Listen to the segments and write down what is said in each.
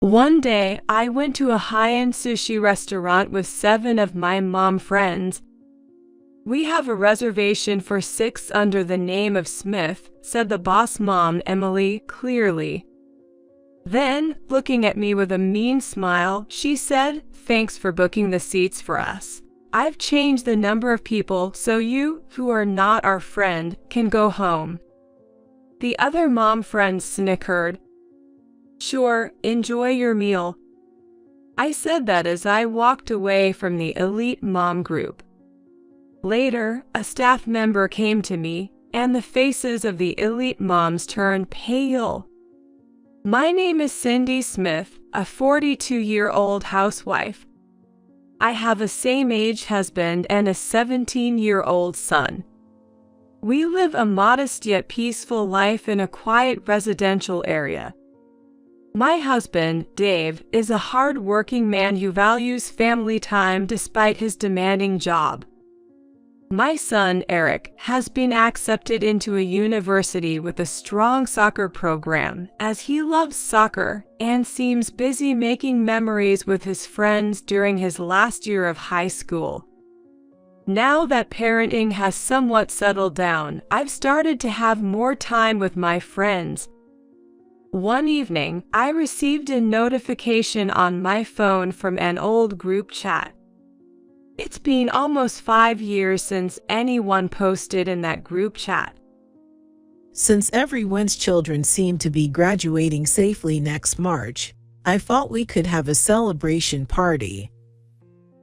One day, I went to a high-end sushi restaurant with 7 of my mom friends. "We have a reservation for 6 under the name of Smith," said the boss mom, Emily, clearly. Then, looking at me with a mean smile, she said, "Thanks for booking the seats for us. I've changed the number of people so you, who are not our friend, can go home." The other mom friends snickered. "Sure, enjoy your meal." I said that as I walked away from the elite mom group. Later, a staff member came to me, and the faces of the elite moms turned pale. "My name is Cindy Smith, a 42-year-old housewife. I have a same-age husband and a 17-year-old son. We live a modest yet peaceful life in a quiet residential area. My husband, Dave, is a hard-working man who values family time despite his demanding job. My son, Eric, has been accepted into a university with a strong soccer program, as he loves soccer and seems busy making memories with his friends during his last year of high school. Now that parenting has somewhat settled down, I've started to have more time with my friends. One evening, I received a notification on my phone from an old group chat. It's been almost 5 years since anyone posted in that group chat. Since everyone's children seem to be graduating safely next March, I thought we could have a celebration party.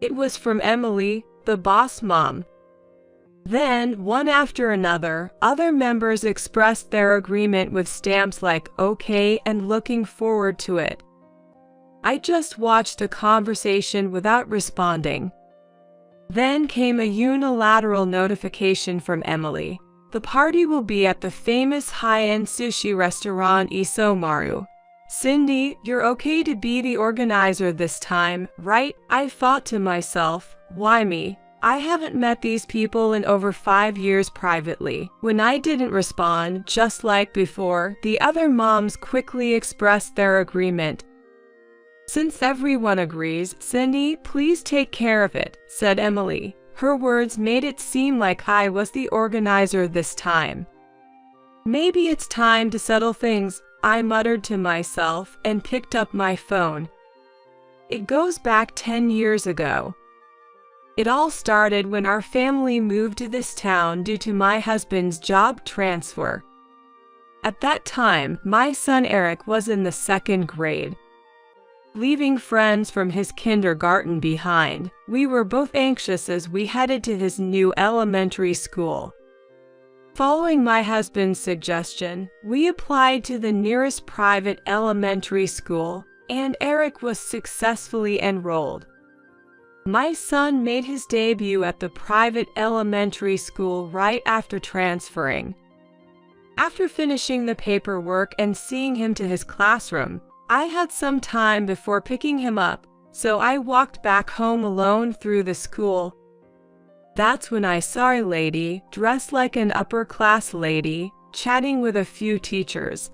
It was from Emily, the boss mom. Then, one after another, other members expressed their agreement with stamps like "okay" and "looking forward to it." I just watched the conversation without responding. Then came a unilateral notification from Emily. "The party will be at the famous high-end sushi restaurant Isomaru. Cindy, you're okay to be the organizer this time, right?" I thought to myself, why me? I haven't met these people in over 5 years privately. When I didn't respond, just like before, the other moms quickly expressed their agreement. "Since everyone agrees, Cindy, please take care of it," said Emily. Her words made it seem like I was the organizer this time. "Maybe it's time to settle things," I muttered to myself and picked up my phone. It goes back 10 years ago. It all started when our family moved to this town due to my husband's job transfer. At that time, my son Eric was in the 2nd grade. Leaving friends from his kindergarten behind, we were both anxious as we headed to his new elementary school. Following my husband's suggestion, we applied to the nearest private elementary school, and Eric was successfully enrolled. My son made his debut at the private elementary school right after transferring. After finishing the paperwork and seeing him to his classroom, I had some time before picking him up, so I walked back home alone through the school. That's when I saw a lady, dressed like an upper-class lady, chatting with a few teachers.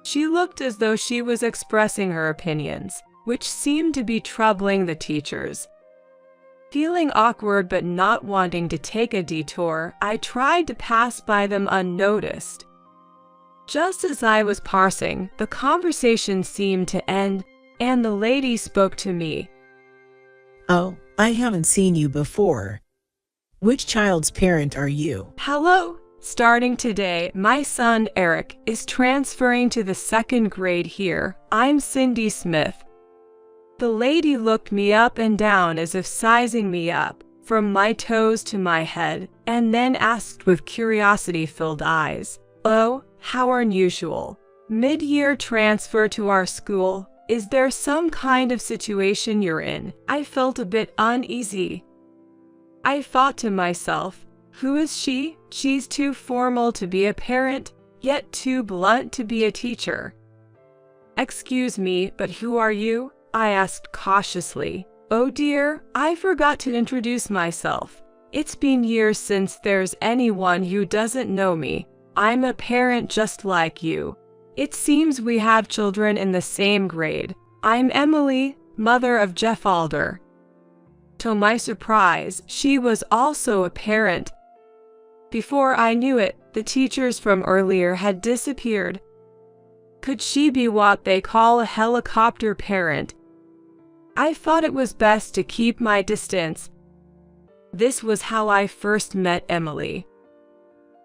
She looked as though she was expressing her opinions, which seemed to be troubling the teachers. Feeling awkward but not wanting to take a detour, I tried to pass by them unnoticed. Just as I was passing, the conversation seemed to end, and the lady spoke to me. "Oh, I haven't seen you before. Which child's parent are you?" "Hello. Starting today, my son Eric is transferring to the 2nd grade here. I'm Cindy Smith." The lady looked me up and down as if sizing me up, from my toes to my head, and then asked with curiosity-filled eyes, "Oh, how unusual. Mid-year transfer to our school. Is there some kind of situation you're in?" I felt a bit uneasy. I thought to myself, who is she? She's too formal to be a parent, yet too blunt to be a teacher. "Excuse me, but who are you?" I asked cautiously. "Oh dear, I forgot to introduce myself. It's been years since there's anyone who doesn't know me. I'm a parent just like you. It seems we have children in the same grade. I'm Emily, mother of Jeff Alder." To my surprise, she was also a parent. Before I knew it, the teachers from earlier had disappeared. Could she be what they call a helicopter parent? I thought it was best to keep my distance. This was how I first met Emily.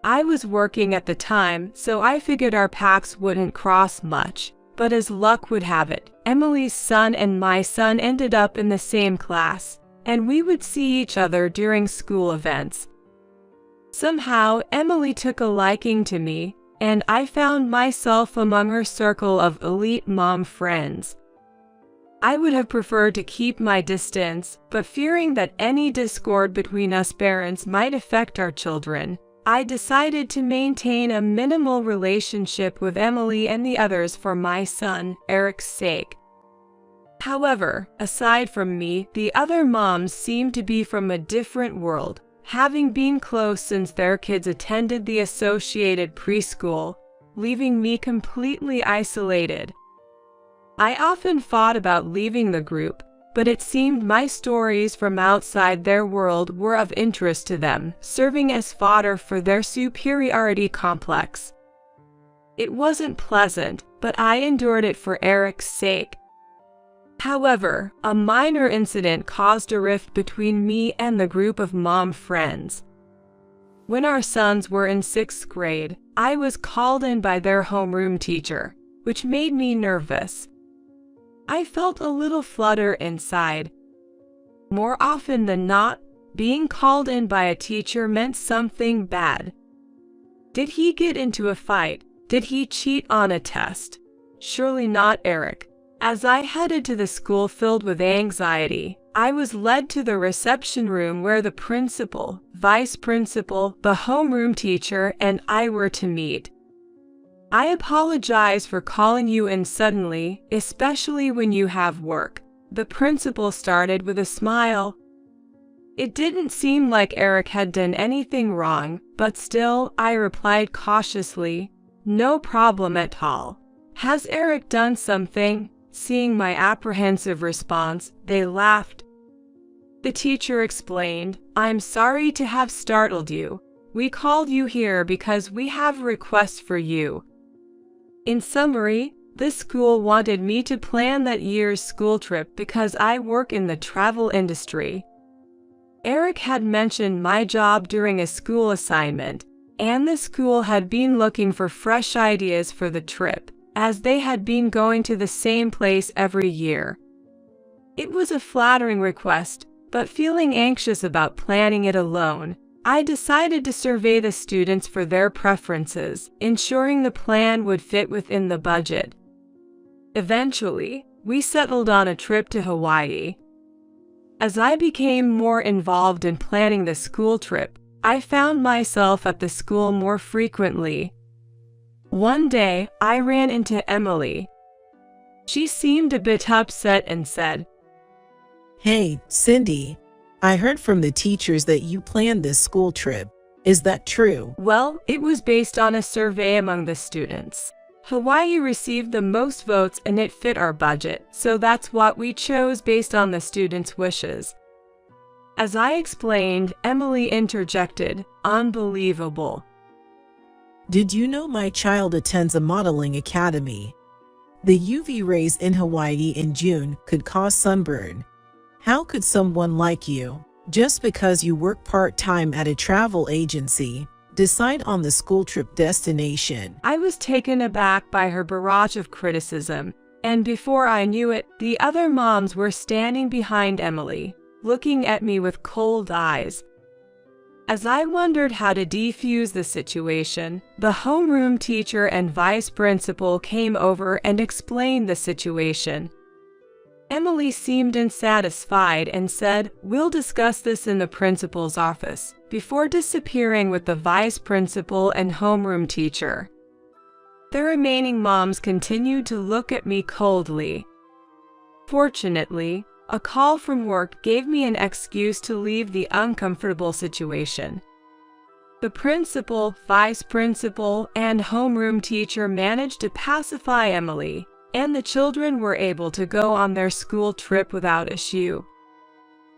I was working at the time, so I figured our paths wouldn't cross much. But as luck would have it, Emily's son and my son ended up in the same class, and we would see each other during school events. Somehow, Emily took a liking to me, and I found myself among her circle of elite mom friends. I would have preferred to keep my distance, but fearing that any discord between us parents might affect our children, I decided to maintain a minimal relationship with Emily and the others for my son, Eric's sake. However, aside from me, the other moms seemed to be from a different world, having been close since their kids attended the associated preschool, leaving me completely isolated. I often thought about leaving the group, but it seemed my stories from outside their world were of interest to them, serving as fodder for their superiority complex. It wasn't pleasant, but I endured it for Eric's sake. However, a minor incident caused a rift between me and the group of mom friends. When our sons were in 6th grade, I was called in by their homeroom teacher, which made me nervous. I felt a little flutter inside. More often than not, being called in by a teacher meant something bad. Did he get into a fight? Did he cheat on a test? Surely not Eric. As I headed to the school filled with anxiety, I was led to the reception room where the principal, vice principal, the homeroom teacher, and I were to meet. "I apologize for calling you in suddenly, especially when you have work," the principal started with a smile. It didn't seem like Eric had done anything wrong, but still, I replied cautiously, "No problem at all. Has Eric done something?" Seeing my apprehensive response, they laughed. The teacher explained, "I'm sorry to have startled you. We called you here because we have requests for you." In summary, the school wanted me to plan that year's school trip because I work in the travel industry. Eric had mentioned my job during a school assignment, and the school had been looking for fresh ideas for the trip, as they had been going to the same place every year. It was a flattering request, but feeling anxious about planning it alone, I decided to survey the students for their preferences, ensuring the plan would fit within the budget. Eventually, we settled on a trip to Hawaii. As I became more involved in planning the school trip, I found myself at the school more frequently. One day, I ran into Emily. She seemed a bit upset and said, "Hey, Cindy, I heard from the teachers that you planned this school trip. Is that true?" "Well, it was based on a survey among the students. Hawaii received the most votes and it fit our budget, so that's what we chose based on the students' wishes." As I explained, Emily interjected, "Unbelievable. Did you know my child attends a modeling academy? The UV rays in Hawaii in June could cause sunburn. How could someone like you, just because you work part-time at a travel agency, decide on the school trip destination?" I was taken aback by her barrage of criticism, and before I knew it, the other moms were standing behind Emily, looking at me with cold eyes. As I wondered how to defuse the situation, the homeroom teacher and vice principal came over and explained the situation. Emily seemed unsatisfied and said, "We'll discuss this in the principal's office," before disappearing with the vice principal and homeroom teacher. The remaining moms continued to look at me coldly. Fortunately, a call from work gave me an excuse to leave the uncomfortable situation. The principal, vice principal, and homeroom teacher managed to pacify Emily, and the children were able to go on their school trip without issue.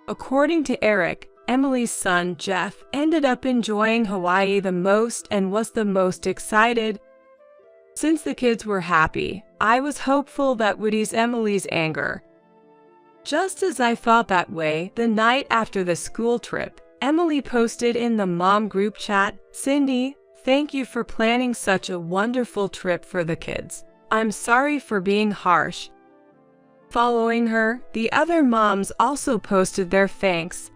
According to Eric, Emily's son Jeff ended up enjoying Hawaii the most and was the most excited. Since the kids were happy, I was hopeful that would ease Emily's anger. Just as I felt that way, the night after the school trip, Emily posted in the mom group chat, "Cindy, thank you for planning such a wonderful trip for the kids. I'm sorry for being harsh." Following her, the other moms also posted their thanks.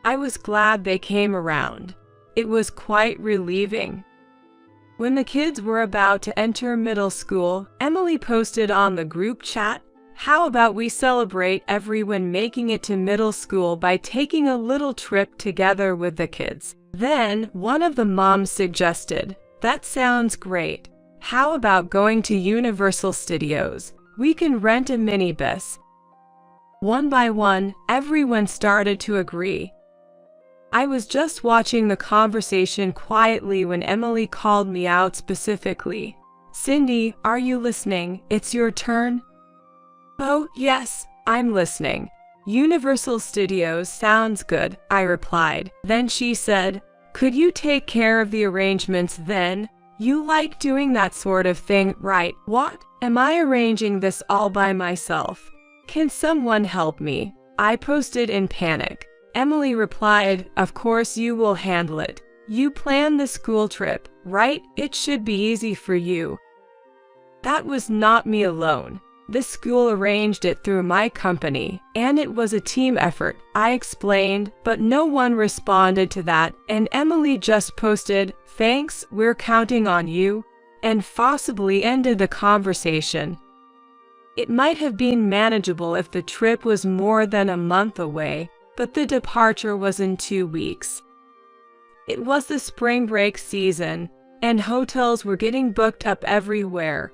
I was glad they came around. It was quite relieving. When the kids were about to enter middle school, Emily posted on the group chat, "How about we celebrate everyone making it to middle school by taking a little trip together with the kids?" Then, one of the moms suggested, "That sounds great. How about going to Universal Studios? We can rent a minibus." One by one, everyone started to agree. I was just watching the conversation quietly when Emily called me out specifically. "Cindy, are you listening? It's your turn." "Oh, yes, I'm listening. Universal Studios sounds good," I replied. Then she said, "Could you take care of the arrangements then? You like doing that sort of thing, right?" "What? Am I arranging this all by myself? Can someone help me?" I posted in panic. Emily replied, "Of course you will handle it. You planned the school trip, right? It should be easy for you." That was not me alone. The school arranged it through my company, and it was a team effort, I explained, but no one responded to that, and Emily just posted, "Thanks, we're counting on you," and forcibly ended the conversation. It might have been manageable if the trip was more than a month away, but the departure was in 2 weeks. It was the spring break season, and hotels were getting booked up everywhere.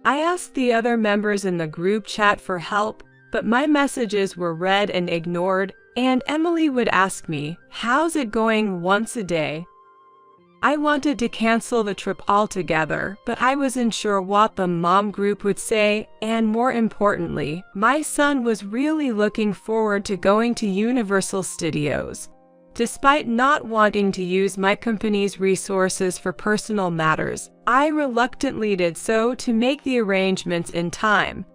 I asked the other members in the group chat for help, but my messages were read and ignored, and Emily would ask me, "How's it going?" once a day. I wanted to cancel the trip altogether, but I wasn't sure what the mom group would say, and more importantly, my son was really looking forward to going to Universal Studios. Despite not wanting to use my company's resources for personal matters, I reluctantly did so to make the arrangements in time.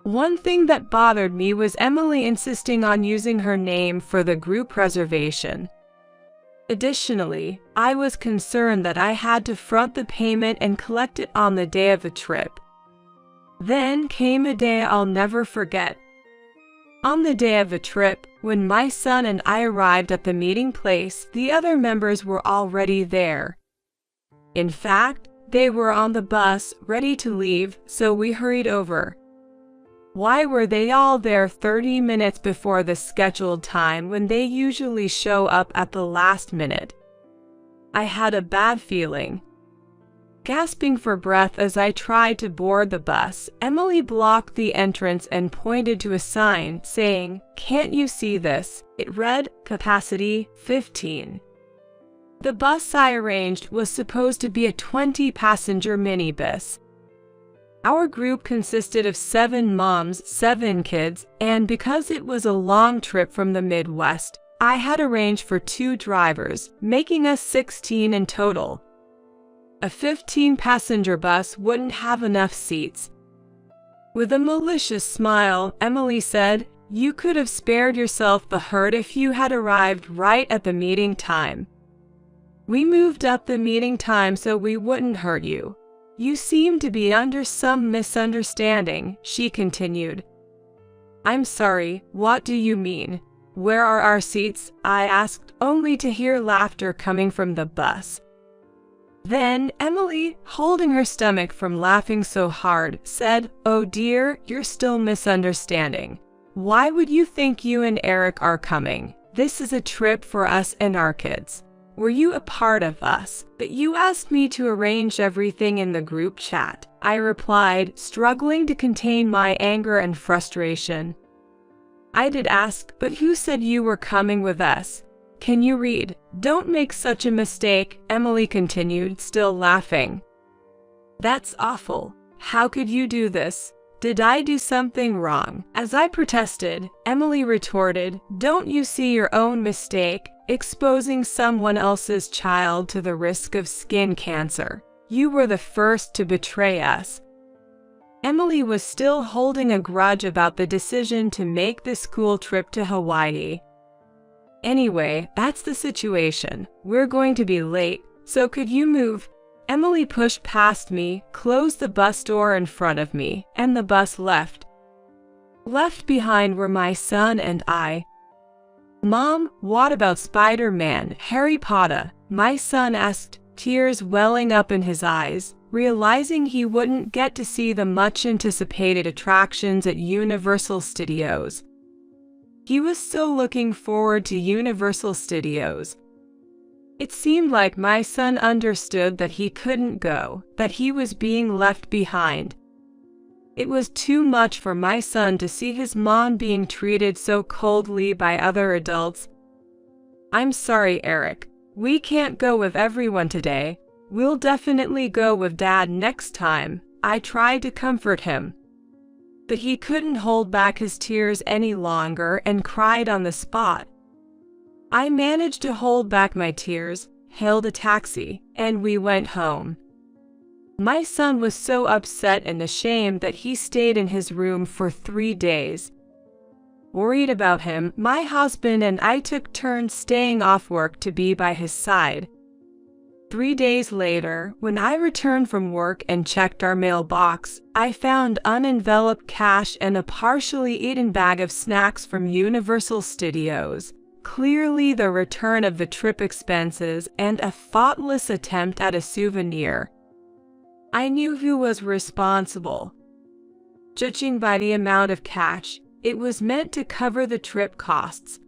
One thing that bothered me was Emily insisting on using her name for the group reservation. Additionally, I was concerned that I had to front the payment and collect it on the day of the trip. Then came a day I'll never forget. On the day of the trip, when my son and I arrived at the meeting place, the other members were already there. In fact, they were on the bus, ready to leave, so we hurried over. Why were they all there 30 minutes before the scheduled time when they usually show up at the last minute? I had a bad feeling. Gasping for breath as I tried to board the bus, Emily blocked the entrance and pointed to a sign saying, "Can't you see this?" It read, "Capacity 15." The bus I arranged was supposed to be a 20-passenger minibus. Our group consisted of 7 moms, 7 kids, and because it was a long trip from the Midwest, I had arranged for 2 drivers, making us 16 in total. A 15-passenger bus wouldn't have enough seats. With a malicious smile, Emily said, "You could have spared yourself the hurt if you had arrived right at the meeting time. We moved up the meeting time so we wouldn't hurt you. You seem to be under some misunderstanding," she continued. "I'm sorry, what do you mean? Where are our seats?" I asked, only to hear laughter coming from the bus. Then Emily, holding her stomach from laughing so hard, said, "Oh dear, you're still misunderstanding. Why would you think you and Eric are coming? This is a trip for us and our kids. Were you a part of us? But you asked me to arrange everything in the group chat," I replied, struggling to contain my anger and frustration. "I did ask, but who said you were coming with us? Can you read? Don't make such a mistake," Emily continued, still laughing. "That's awful. How could you do this? Did I do something wrong? As I protested, Emily retorted, don't you see your own mistake, exposing someone else's child to the risk of skin cancer? You were the first to betray us. Emily was still holding a grudge about the decision to make the school trip to Hawaii. Anyway, that's the situation. We're going to be late, so could you move? Emily pushed past me, closed the bus door in front of me, and the bus left. Left behind were my son and I. Mom, what about Spider-Man, Harry Potter? My son asked, tears welling up in his eyes, realizing he wouldn't get to see the much-anticipated attractions at Universal Studios. He was so looking forward to Universal Studios. It seemed like my son understood that he couldn't go, that he was being left behind. It was too much for my son to see his mom being treated so coldly by other adults. I'm sorry, Eric. We can't go with everyone today. We'll definitely go with Dad next time. I tried to comfort him, but he couldn't hold back his tears any longer and cried on the spot. I managed to hold back my tears, hailed a taxi, and we went home. My son was so upset and ashamed that he stayed in his room for 3 days. Worried about him, my husband and I took turns staying off work to be by his side. 3 days later, when I returned from work and checked our mailbox, I found unenveloped cash and a partially eaten bag of snacks from Universal Studios. Clearly the return of the trip expenses and a thoughtless attempt at a souvenir. I knew who was responsible. Judging by the amount of cash, it was meant to cover the trip costs.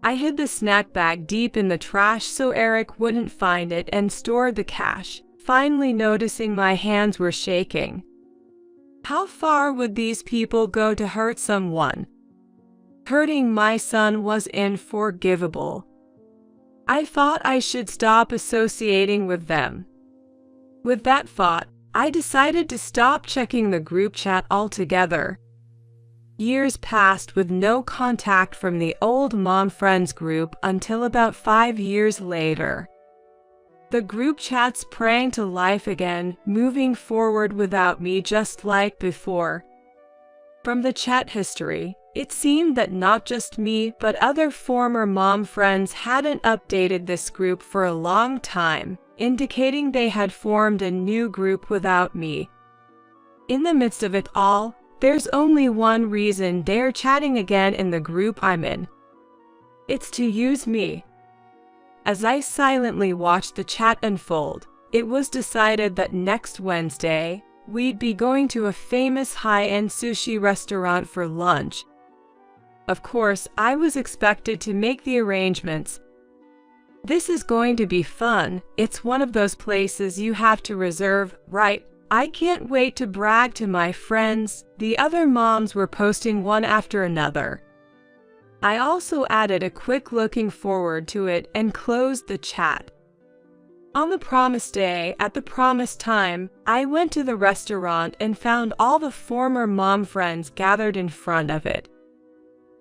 I hid the snack bag deep in the trash so Eric wouldn't find it and stored the cash, finally noticing my hands were shaking. How far would these people go to hurt someone? Hurting my son was unforgivable. I thought I should stop associating with them. With that thought, I decided to stop checking the group chat altogether. Years passed with no contact from the old mom friends group until about 5 years later. The group chat sprang to life again, moving forward without me just like before. From the chat history, it seemed that not just me but other former mom friends hadn't updated this group for a long time, indicating they had formed a new group without me. In the midst of it all, there's only one reason they're chatting again in the group I'm in. It's to use me. As I silently watched the chat unfold, it was decided that next Wednesday, we'd be going to a famous high-end sushi restaurant for lunch. Of course, I was expected to make the arrangements. This is going to be fun. It's one of those places you have to reserve, right? I can't wait to brag to my friends. The other moms were posting one after another. I also added a quick looking forward to it and closed the chat. On the promised day, at the promised time, I went to the restaurant and found all the former mom friends gathered in front of it.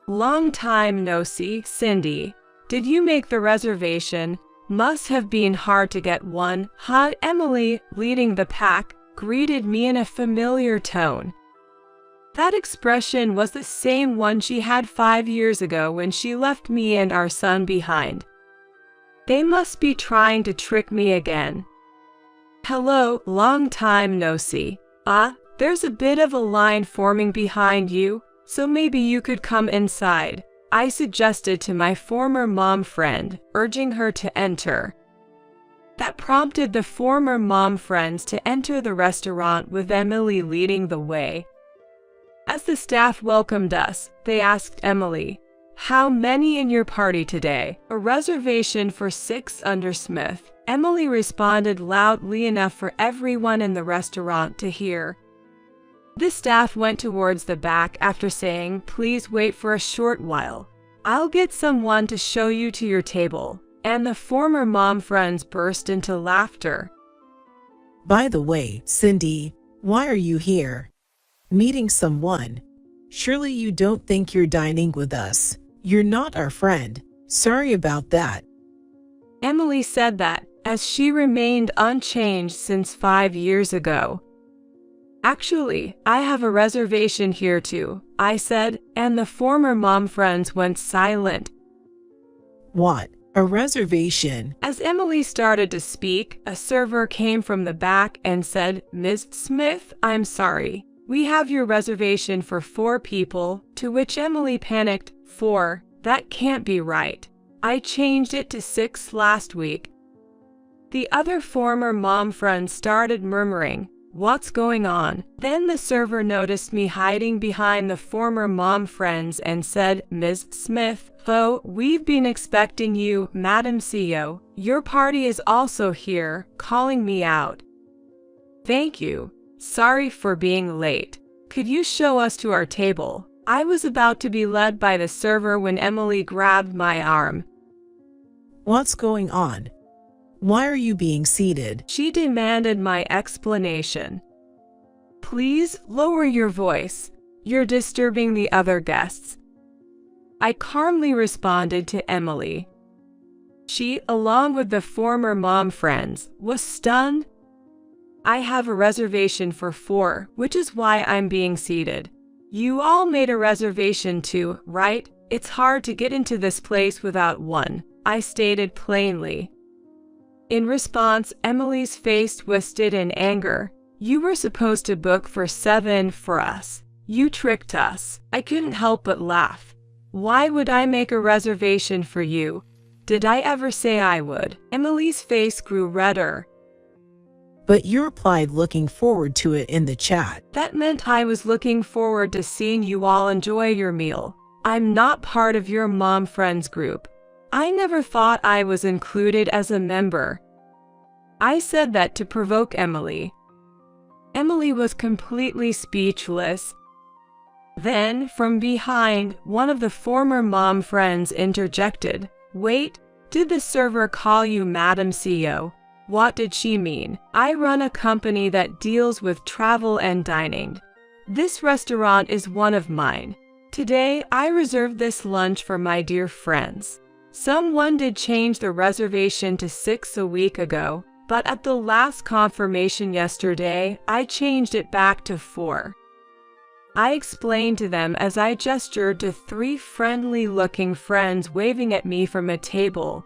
Long time no see, Cindy. Did you make the reservation? Must have been hard to get one, huh? Emily, leading the pack, greeted me in a familiar tone. That expression was the same one she had 5 years ago when she left me and our son behind. They must be trying to trick me again. Hello, long time no see. There's a bit of a line forming behind you, so maybe you could come inside, I suggested to my former mom friend, urging her to enter. That prompted the former mom friends to enter the restaurant with Emily leading the way. As the staff welcomed us, they asked Emily, "How many in your party today?" "A reservation for 6 under Smith," Emily responded loudly enough for everyone in the restaurant to hear. The staff went towards the back after saying, "Please wait for a short while. I'll get someone to show you to your table," and the former mom friends burst into laughter. By the way, Cindy, Why are you here? Meeting someone? Surely you don't think you're dining with us. You're not our friend. Sorry about that. Emily said that, as she remained unchanged since 5 years ago. Actually, I have a reservation here too, I said, and the former mom friends went silent. What? A reservation? As Emily started to speak, a server came from the back and said, "Ms. Smith, I'm sorry. We have your reservation for 4 people," to which Emily panicked. 4? That can't be right. I changed it to 6 last week. The other former mom friends started murmuring, "What's going on?" Then the server noticed me hiding behind the former mom friends and said, "Ms. Smith, oh, we've been expecting you, Madam CEO. Your party is also here," calling me out. "Thank you. Sorry for being late. Could you show us to our table?" I was about to be led by the server when Emily grabbed my arm. What's going on? Why are you being seated? She demanded my explanation. "Please lower your voice. You're disturbing the other guests." I calmly responded to Emily. She, along with the former mom friends, was stunned. "I have a reservation for 4, which is why I'm being seated. You all made a reservation too, right? It's hard to get into this place without one," I stated plainly. In response, Emily's face twisted in anger. "You were supposed to book for 7 for us. You tricked us." I couldn't help but laugh. "Why would I make a reservation for you? Did I ever say I would?" Emily's face grew redder. But you replied looking forward to it in the chat. That meant I was looking forward to seeing you all enjoy your meal. I'm not part of your mom friends group. I never thought I was included as a member. I said that to provoke Emily. Emily was completely speechless. Then, from behind, one of the former mom friends interjected, "Wait, did the server call you Madam CEO? What did she mean? I run a company that deals with travel and dining. This restaurant is one of mine. Today, I reserved this lunch for my dear friends. Someone did change the reservation to 6 a week ago, but at the last confirmation yesterday, I changed it back to 4. I explained to them as I gestured to 3 friendly-looking friends waving at me from a table.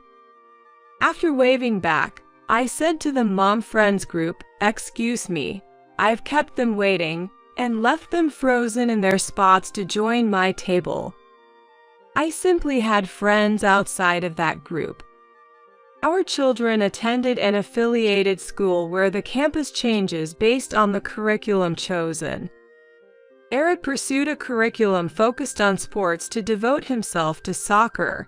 After waving back, I said to the mom friends group, "Excuse me, I've kept them waiting," and left them frozen in their spots to join my table. I simply had friends outside of that group. Our children attended an affiliated school where the campus changes based on the curriculum chosen. Eric pursued a curriculum focused on sports to devote himself to soccer.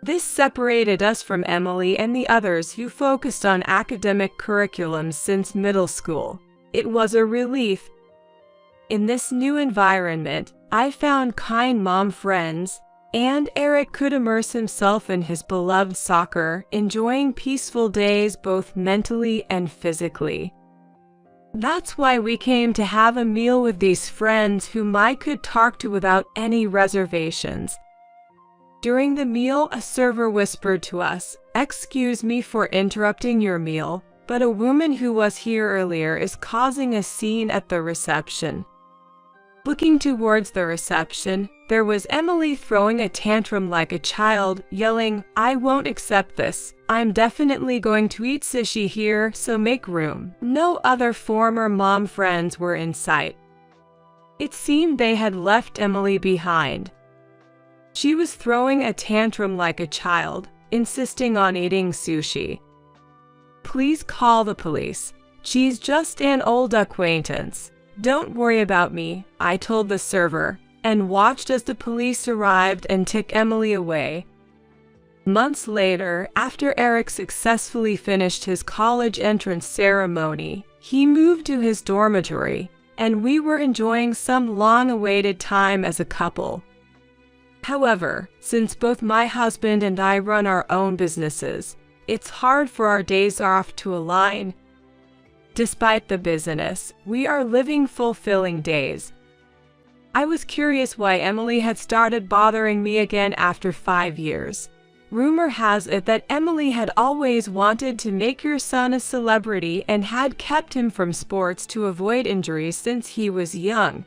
This separated us from Emily and the others who focused on academic curriculums since middle school. It was a relief. In this new environment, I found kind mom friends, and Eric could immerse himself in his beloved soccer, enjoying peaceful days both mentally and physically. That's why we came to have a meal with these friends whom I could talk to without any reservations. During the meal, a server whispered to us, "Excuse me for interrupting your meal, but a woman who was here earlier is causing a scene at the reception." Looking towards the reception, there was Emily throwing a tantrum like a child, yelling, "I won't accept this. I'm definitely going to eat sushi here, so make room." No other former mom friends were in sight. It seemed they had left Emily behind. She was throwing a tantrum like a child, insisting on eating sushi. "Please call the police. She's just an old acquaintance. Don't worry about me," I told the server, and watched as the police arrived and took Emily away. Months later, after Eric successfully finished his college entrance ceremony, he moved to his dormitory, and we were enjoying some long-awaited time as a couple. However, since both my husband and I run our own businesses, it's hard for our days off to align. Despite the busyness, we are living fulfilling days. I was curious why Emily had started bothering me again after 5 years. Rumor has it that Emily had always wanted to make your son a celebrity and had kept him from sports to avoid injuries since he was young.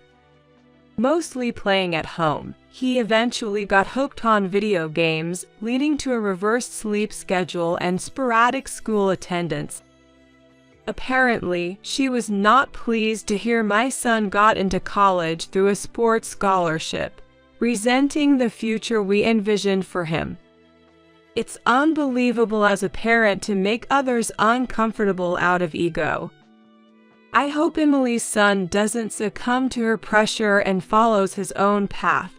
Mostly playing at home, he eventually got hooked on video games, leading to a reversed sleep schedule and sporadic school attendance. Apparently, she was not pleased to hear my son got into college through a sports scholarship, resenting the future we envisioned for him. It's unbelievable as a parent to make others uncomfortable out of ego. I hope Emily's son doesn't succumb to her pressure and follows his own path.